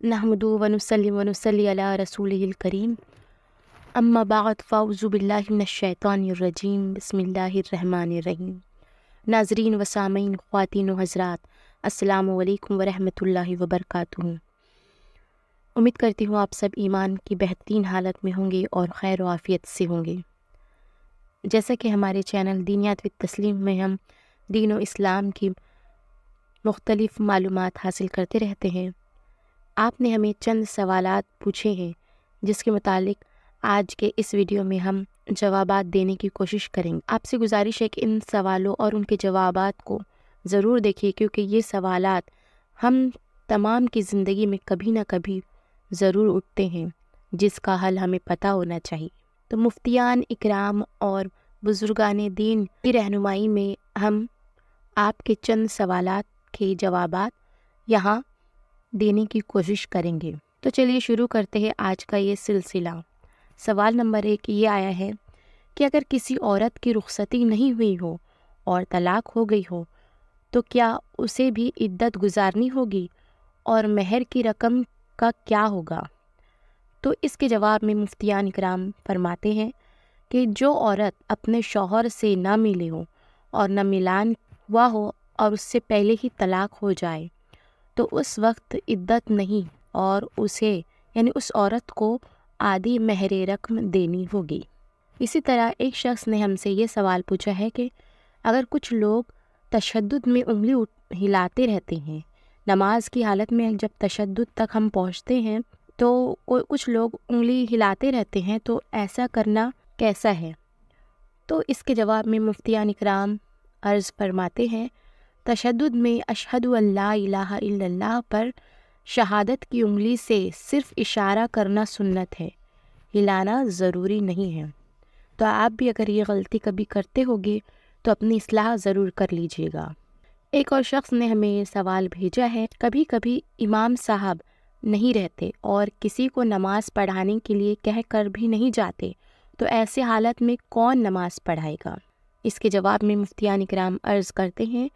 نحمدہ ونصلی ونصلی علی رسولہ الکریم اما بعد فاعوذ باللہ من الشیطان الرجیم بسم اللہ الرحمن الرحیم۔ ناظرین و سامعین، خواتین و حضرات، السلام علیکم ورحمۃ اللہ وبرکاتہ۔ امید کرتی ہوں آپ سب ایمان کی بہترین حالت میں ہوں گے اور خیر و عافیت سے ہوں گے۔ جیسا کہ ہمارے چینل دینیات و تسلیم میں ہم دین و اسلام کی مختلف معلومات حاصل کرتے رہتے ہیں، آپ نے ہمیں چند سوالات پوچھے ہیں جس کے متعلق آج کے اس ویڈیو میں ہم جوابات دینے کی کوشش کریں گے۔ آپ سے گزارش ہے کہ ان سوالوں اور ان کے جوابات کو ضرور دیکھیے، کیونکہ یہ سوالات ہم تمام کی زندگی میں کبھی نہ کبھی ضرور اٹھتے ہیں جس کا حل ہمیں پتہ ہونا چاہیے۔ تو مفتیان اکرام اور بزرگان دین کی رہنمائی میں ہم آپ کے چند سوالات کے جوابات یہاں دینے کی کوشش کریں گے۔ تو چلیے شروع کرتے ہیں آج کا یہ سلسلہ۔ سوال نمبر 1 یہ آیا ہے کہ اگر کسی عورت کی رخصتی نہیں ہوئی ہو اور طلاق ہو گئی ہو تو کیا اسے بھی عدت گزارنی ہوگی، اور مہر کی رقم کا کیا ہوگا؟ تو اس کے جواب میں مفتیان اکرام فرماتے ہیں کہ جو عورت اپنے شوہر سے نہ ملے ہو اور نہ ملان ہوا ہو اور اس سے پہلے ہی طلاق ہو جائے تو اس وقت عدت نہیں، اور اسے یعنی اس عورت کو آدھی مہر رقم دینی ہوگی۔ اسی طرح ایک شخص نے ہم سے یہ سوال پوچھا ہے کہ اگر کچھ لوگ تشدد میں انگلی ہلاتے رہتے ہیں، نماز کی حالت میں جب تشدد تک ہم پہنچتے ہیں تو کچھ لوگ انگلی ہلاتے رہتے ہیں، تو ایسا کرنا کیسا ہے؟ تو اس کے جواب میں مفتیان اکرام عرض فرماتے ہیں، تشدد میں اشہد ان لا الہ الا اللہ پر شہادت کی انگلی سے صرف اشارہ کرنا سنت ہے، ہلانا ضروری نہیں ہے۔ تو آپ بھی اگر یہ غلطی کبھی کرتے ہوگے تو اپنی اصلاح ضرور کر لیجیے گا۔ ایک اور شخص نے ہمیں یہ سوال بھیجا ہے، کبھی کبھی امام صاحب نہیں رہتے اور کسی کو نماز پڑھانے کے لیے کہہ کر بھی نہیں جاتے، تو ایسے حالت میں کون نماز پڑھائے گا؟ اس کے جواب میں مفتیان اکرام عرض کرتے ہیں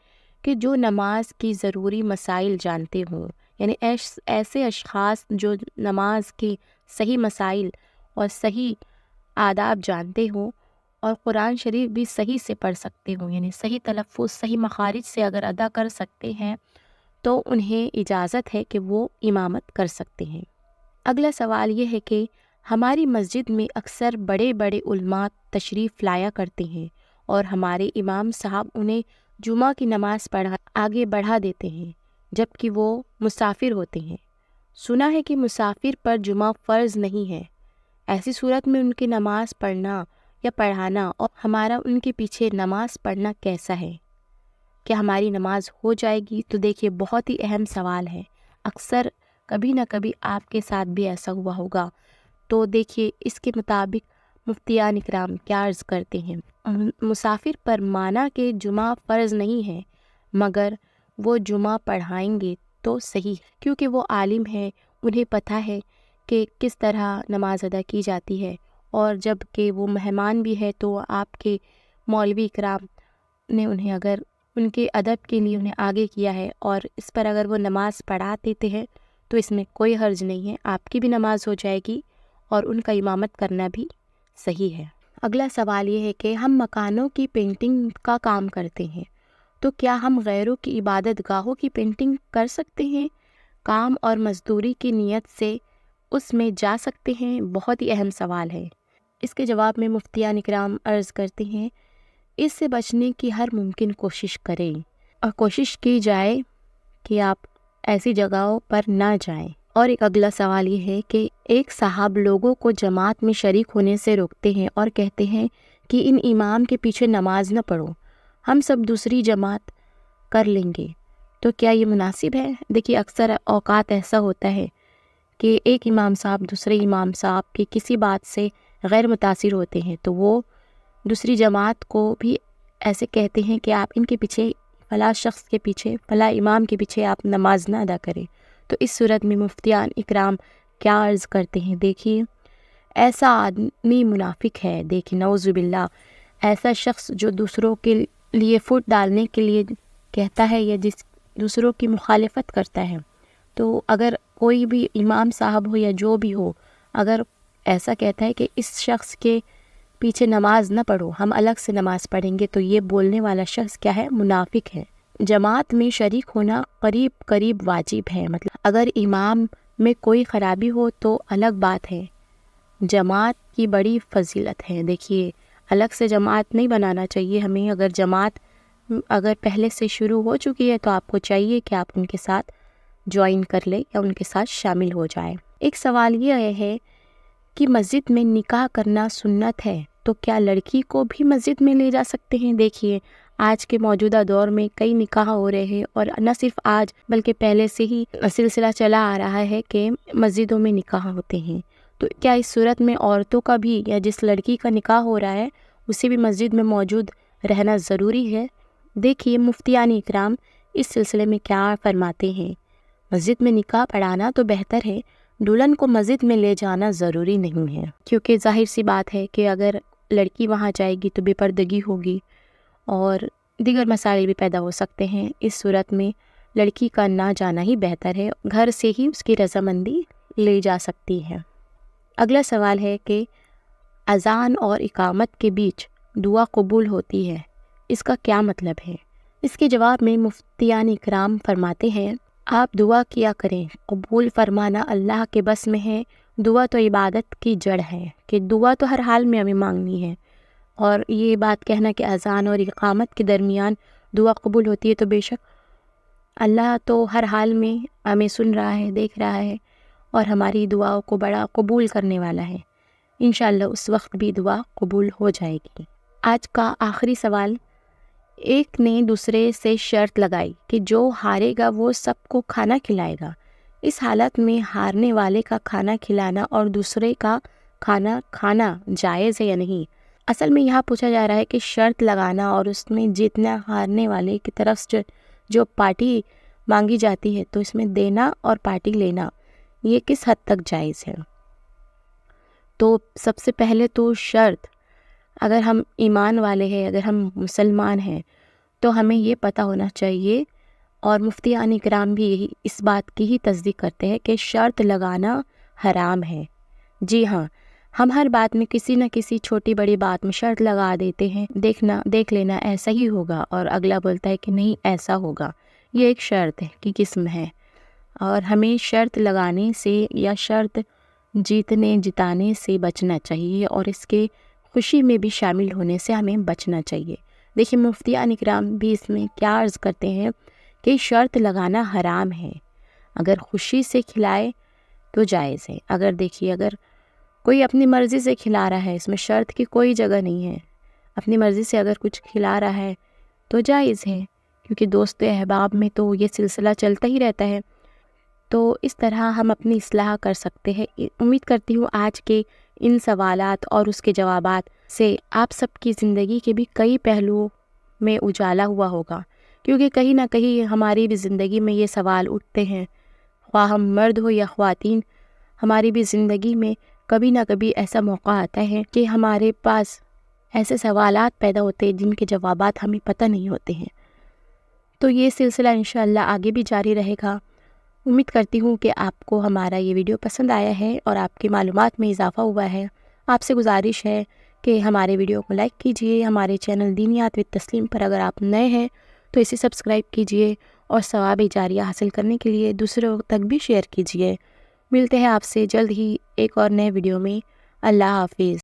کہ جو نماز کی ضروری مسائل جانتے ہوں، یعنی ایسے اشخاص جو نماز کے صحیح مسائل اور صحیح آداب جانتے ہوں اور قرآن شریف بھی صحیح سے پڑھ سکتے ہوں، یعنی صحیح تلفظ صحیح مخارج سے اگر ادا کر سکتے ہیں تو انہیں اجازت ہے کہ وہ امامت کر سکتے ہیں۔ اگلا سوال یہ ہے کہ ہماری مسجد میں اکثر بڑے بڑے علماء تشریف لایا کرتے ہیں اور ہمارے امام صاحب انہیں جمعہ کی نماز پڑھا آگے بڑھا دیتے ہیں جبکہ وہ مسافر ہوتے ہیں۔ سنا ہے کہ مسافر پر جمعہ فرض نہیں ہے، ایسی صورت میں ان کی نماز پڑھنا یا پڑھانا اور ہمارا ان کے پیچھے نماز پڑھنا کیسا ہے؟ کیا ہماری نماز ہو جائے گی؟ تو دیکھیے بہت ہی اہم سوال ہے، اکثر کبھی نہ کبھی آپ کے ساتھ بھی ایسا ہوا ہوگا۔ تو دیکھیے اس کے مطابق مفتیان اکرام کیا عرض کرتے ہیں، مسافر پر مانا کہ جمعہ فرض نہیں ہے مگر وہ جمعہ پڑھائیں گے تو صحیح، کیونکہ وہ عالم ہے، انہیں پتہ ہے کہ کس طرح نماز ادا کی جاتی ہے، اور جب کہ وہ مہمان بھی ہے تو آپ کے مولوی اکرام نے انہیں اگر ان کے ادب کے لیے انہیں آگے کیا ہے اور اس پر اگر وہ نماز پڑھا دیتے ہیں تو اس میں کوئی حرج نہیں ہے، آپ کی بھی نماز ہو جائے گی اور ان کا امامت کرنا بھی صحیح ہے۔ اگلا سوال یہ ہے کہ ہم مکانوں کی پینٹنگ کا کام کرتے ہیں، تو کیا ہم غیروں کی عبادت گاہوں کی پینٹنگ کر سکتے ہیں؟ کام اور مزدوری کی نیت سے اس میں جا سکتے ہیں؟ بہت ہی اہم سوال ہے۔ اس کے جواب میں مفتیان اکرام عرض کرتے ہیں، اس سے بچنے کی ہر ممکن کوشش کریں اور کوشش کی جائے کہ آپ ایسی جگہوں پر نہ جائیں۔ اور ایک اگلا سوال یہ ہے کہ ایک صاحب لوگوں کو جماعت میں شریک ہونے سے روکتے ہیں اور کہتے ہیں کہ ان امام کے پیچھے نماز نہ پڑھو، ہم سب دوسری جماعت کر لیں گے، تو کیا یہ مناسب ہے؟ دیکھیے اکثر اوقات ایسا ہوتا ہے کہ ایک امام صاحب دوسرے امام صاحب کی کسی بات سے غیر متاثر ہوتے ہیں تو وہ دوسری جماعت کو بھی ایسے کہتے ہیں کہ آپ ان کے پیچھے فلاں شخص کے پیچھے فلاں امام کے پیچھے آپ نماز نہ ادا کریں۔ تو اس صورت میں مفتیان اکرام کیا عرض کرتے ہیں، دیکھیے ایسا آدمی منافق ہے، دیکھیے نعوذ باللہ، ایسا شخص جو دوسروں کے لیے فوٹ ڈالنے کے لیے کہتا ہے یا دوسروں کی مخالفت کرتا ہے، تو اگر کوئی بھی امام صاحب ہو یا جو بھی ہو، اگر ایسا کہتا ہے کہ اس شخص کے پیچھے نماز نہ پڑھو، ہم الگ سے نماز پڑھیں گے، تو یہ بولنے والا شخص کیا ہے؟ منافق ہے۔ جماعت میں شریک ہونا قریب قریب واجب ہے، مطلب اگر امام میں کوئی خرابی ہو تو الگ بات ہے، جماعت کی بڑی فضیلت ہے۔ دیکھیے، الگ سے جماعت نہیں بنانا چاہیے ہمیں۔ اگر جماعت اگر پہلے سے شروع ہو چکی ہے تو آپ کو چاہیے کہ آپ ان کے ساتھ جوائن کر لیں یا ان کے ساتھ شامل ہو جائیں۔ ایک سوال یہ ہے کہ مسجد میں نکاح کرنا سنت ہے تو کیا لڑکی کو بھی مسجد میں لے جا سکتے ہیں؟ دیکھیے، آج کے موجودہ دور میں کئی نکاح ہو رہے ہیں، اور نہ صرف آج بلکہ پہلے سے ہی سلسلہ چلا آ رہا ہے کہ مسجدوں میں نکاح ہوتے ہیں۔ تو کیا اس صورت میں عورتوں کا بھی، یا جس لڑکی کا نکاح ہو رہا ہے اسے بھی مسجد میں موجود رہنا ضروری ہے؟ دیکھیے مفتیان اکرام اس سلسلے میں کیا فرماتے ہیں۔ مسجد میں نکاح پڑھانا تو بہتر ہے، دلہن کو مسجد میں لے جانا ضروری نہیں ہے، کیونکہ ظاہر سی بات ہے کہ اگر لڑکی وہاں جائے گی تو بے پردگی ہوگی اور دیگر مسائل بھی پیدا ہو سکتے ہیں۔ اس صورت میں لڑکی کا نہ جانا ہی بہتر ہے، گھر سے ہی اس کی رضامندی لے جا سکتی ہے۔ اگلا سوال ہے کہ اذان اور اقامت کے بیچ دعا قبول ہوتی ہے، اس کا کیا مطلب ہے؟ اس کے جواب میں مفتیان اکرام فرماتے ہیں، آپ دعا کیا کریں، قبول فرمانا اللہ کے بس میں ہے۔ دعا تو عبادت کی جڑ ہے کہ دعا تو ہر حال میں ہمیں مانگنی ہے، اور یہ بات کہنا کہ اذان اور اقامت کے درمیان دعا قبول ہوتی ہے، تو بے شک اللہ تو ہر حال میں ہمیں سن رہا ہے، دیکھ رہا ہے، اور ہماری دعاؤں کو بڑا قبول کرنے والا ہے۔ انشاءاللہ اس وقت بھی دعا قبول ہو جائے گی۔ آج کا آخری سوال، ایک نے دوسرے سے شرط لگائی کہ جو ہارے گا وہ سب کو کھانا کھلائے گا، اس حالت میں ہارنے والے کا کھانا کھلانا اور دوسرے کا کھانا کھانا جائز ہے یا نہیں؟ اصل میں یہاں پوچھا جا رہا ہے کہ شرط لگانا اور اس میں جیتنا ہارنے والے کی طرف سے جو پارٹی مانگی جاتی ہے، تو اس میں دینا اور پارٹی لینا یہ کس حد تک جائز ہے؟ تو سب سے پہلے تو شرط، اگر ہم ایمان والے ہیں، اگر ہم مسلمان ہیں، تو ہمیں یہ پتہ ہونا چاہیے، اور مفتیان اکرام بھی یہی اس بات کی ہی تصدیق کرتے ہیں کہ شرط لگانا حرام ہے۔ جی ہاں، ہم ہر بات میں کسی نہ کسی چھوٹی بڑی بات میں شرط لگا دیتے ہیں، دیکھ لینا ایسا ہی ہوگا، اور اگلا بولتا ہے کہ نہیں ایسا ہوگا۔ یہ ایک شرط کی قسم ہے، اور ہمیں شرط لگانے سے یا شرط جیتنے جتانے سے بچنا چاہیے، اور اس کے خوشی میں بھی شامل ہونے سے ہمیں بچنا چاہیے۔ دیکھیے مفتیان اکرام بھی اس میں کیا عرض کرتے ہیں کہ شرط لگانا حرام ہے، اگر خوشی سے کھلائے تو جائز ہے۔ اگر دیکھیے اگر کوئی اپنی مرضی سے کھلا رہا ہے، اس میں شرط کی کوئی جگہ نہیں ہے، اپنی مرضی سے اگر کچھ کھلا رہا ہے تو جائز ہے، کیونکہ دوست احباب میں تو یہ سلسلہ چلتا ہی رہتا ہے۔ تو اس طرح ہم اپنی اصلاح کر سکتے ہیں۔ امید کرتی ہوں آج کے ان سوالات اور اس کے جوابات سے آپ سب کی زندگی کے بھی کئی پہلوؤں میں اجالا ہوا ہوگا، کیونکہ کہیں نہ کہیں ہماری بھی زندگی میں یہ سوال اٹھتے ہیں، خواہ ہم مرد ہو یا خواتین، ہماری بھی زندگی میں کبھی نہ کبھی ایسا موقع آتا ہے کہ ہمارے پاس ایسے سوالات پیدا ہوتے ہیں جن کے جوابات ہمیں پتہ نہیں ہوتے ہیں۔ تو یہ سلسلہ انشاءاللہ آگے بھی جاری رہے گا۔ امید کرتی ہوں کہ آپ کو ہمارا یہ ویڈیو پسند آیا ہے اور آپ کی معلومات میں اضافہ ہوا ہے۔ آپ سے گزارش ہے کہ ہمارے ویڈیو کو لائک کیجئے، ہمارے چینل دینیات وتھ تسلیم پر اگر آپ نئے ہیں تو اسے سبسکرائب کیجئے، اور ثواب جاریہ حاصل کرنے کے لیے دوسروں تک بھی شیئر کیجئے۔ ملتے ہیں آپ سے جلد ہی ایک اور نئے ویڈیو میں۔ اللہ حافظ۔